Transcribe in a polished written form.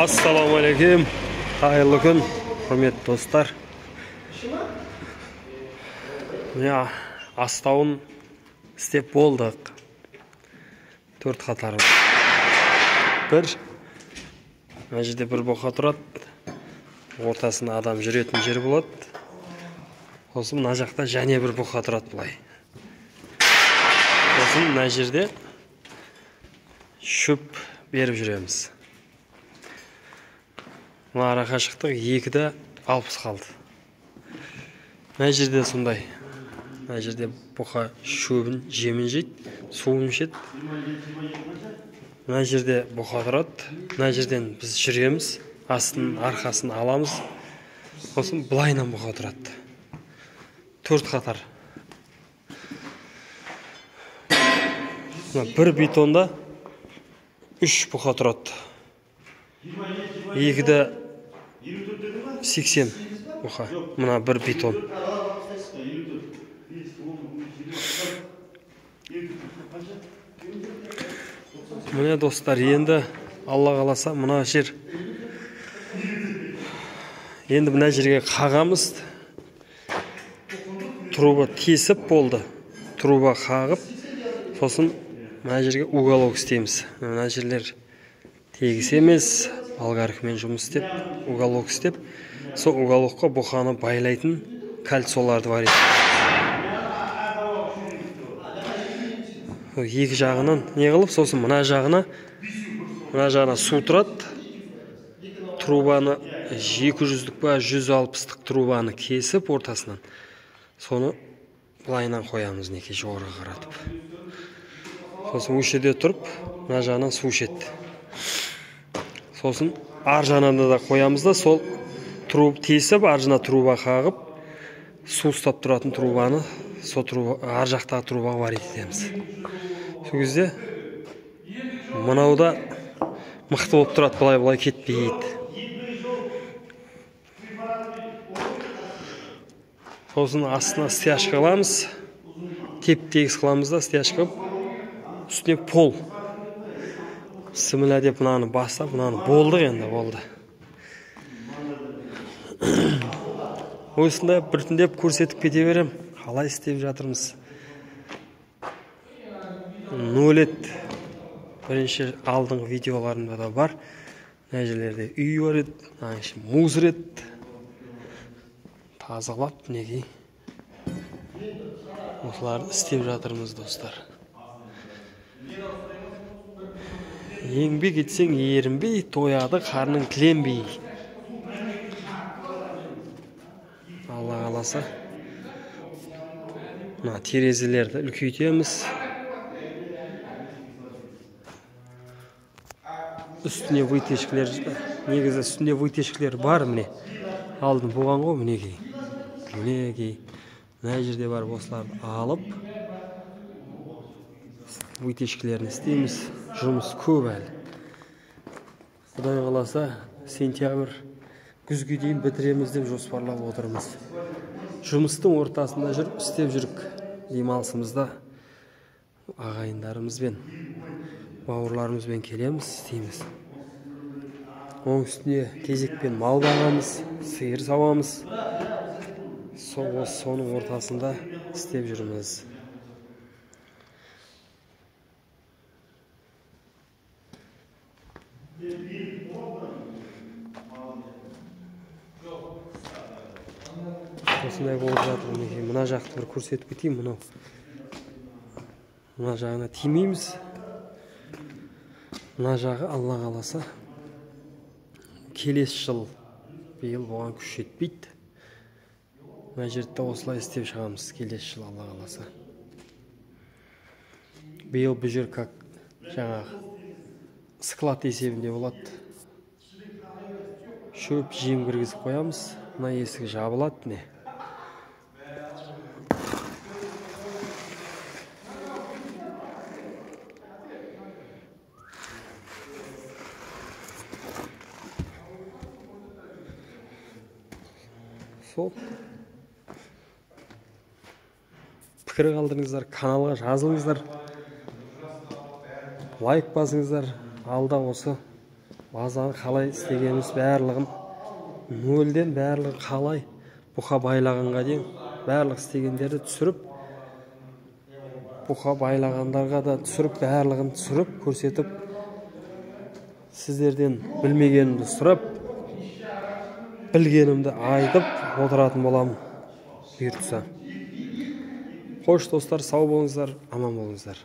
Ассалаумағалейкум, қайырлы күн, құрметті достар. Мына астауын істеп болдық. 4 қатары. Мына жерде бір бұқа тұрады. Ортасында адам жүретін жер болады. Осы мына жақта және бір бұқа тұрады бұлай. Осы мына жерде шөп беріп жүреміз. Мына ара қашықтық 2-де 60 қалды. Мына жерде сондай. Мына жерде бұқа шөбін, жемін жейді, суын ішеді. Мына жерде бұқа тұрады. Мына жерден біз жүреміз, астын, арқасын аламыз. Сосын былайынан бұқа тұрады. 4 қатар. Бір бетонда 3 бұқа тұрады. 2-де 80 бұқа. Мына бір бетон. Міне достар, енді Алла қаласа мына жер. Енді мына жерге қағамыз. Труба тесіп болды. Труба қағып, сосын мына жерге уголок істейміз. Мына жерлер тегіс емес, болгаркамен жұмыс істеп, уголок істеп, сол уголокқа бұқаны байлайтын кольцоларды бар еді. Екі жағынан не қылып, сосын мына жағына су тұрады. Трубаны 200-лік па 160-лік трубаны кесіп ортасынан. Соны былайынан қоямыз неке жоғары қаратып. Сосын өшеде тұрып, мына жағынан су ішеді. Сосын ар жағынан да қоямыз да, сол труб тесіп, ар жағына труба қағып, су ұстап тұратын трубаны ар жақтағы трубаға бар етеміз. Сол кезде мынауда мықты болып тұрады, былай кетпейді. Сосын астына стяжка қыламыз, теп-тегіс қыламыз да, стяжка қып, үстіне пол. Сіміля деп мынаны бастап, мынаны болдық енді, болды. Осында біртіндеп көрсетіп кете берем, қалай істеп жатырмыз. Нөлет бірінші алдыңғы видеоларында да бар. Мына жерлерде үй бар еді, музыр еді. Тазалап, неге осыларды істеп жатырмыз, достар. Еңбек етсең ерінбей, тояды қарның кіленбей. Алла қаласа. Мына терезелерді үлкейтеміз. Үстіне вытяжкілер, негізі үстінде вытяжкілер бар, міне. Алдын болған ғой, мінекей. Мына жерде бар, осыларды алып, вытяжкілерін істейміз. Жұмыс көп әлі. Құдай қаласа, сентябрь күзге дейін бітіреміз деп жоспарлап отырмыз. Жұмыстың ортасында жүріп, істеп жүрік. Демалысымызда ағайындарымызбен, бауырларымызбен келеміз, істейміз. Оның үстіне кезекпен мал бағамыз, сиыр сауамыз. Соның ортасында істеп жүрміз. Осындай болып жатыр. Мына жақты бір көрсетіп кетейін. Мына жағына тимейміз. Мына жағы Алла қаласа келесі жыл, биыл оған күш жетпейді. Мына жерді осылай істеп шығамыз келесі жыл, Алла қаласа. Биыл бұл жер как жаңағы склад есебінде болады. Шөп, жем кіргізіп қоямыз. Мына есігі жабылады, не? Сол. Пікір қалдырыңыздар, каналға жазылыңыздар. Лайк басыңыздар. Алда осы базаны қалай істегеніміз барлығын нөлден барлығы қалай бұқа байлағанға дейін барлық істегендерді түсіріп, бұқа байлағандарға да түсіріп, барлығын түсіріп көрсетіп, сіздерден білмегенімді сұрап, білгенімді айтып отыратын боламын бұйыртса. Қош достар, сау болыңыздар, аман болыңыздар.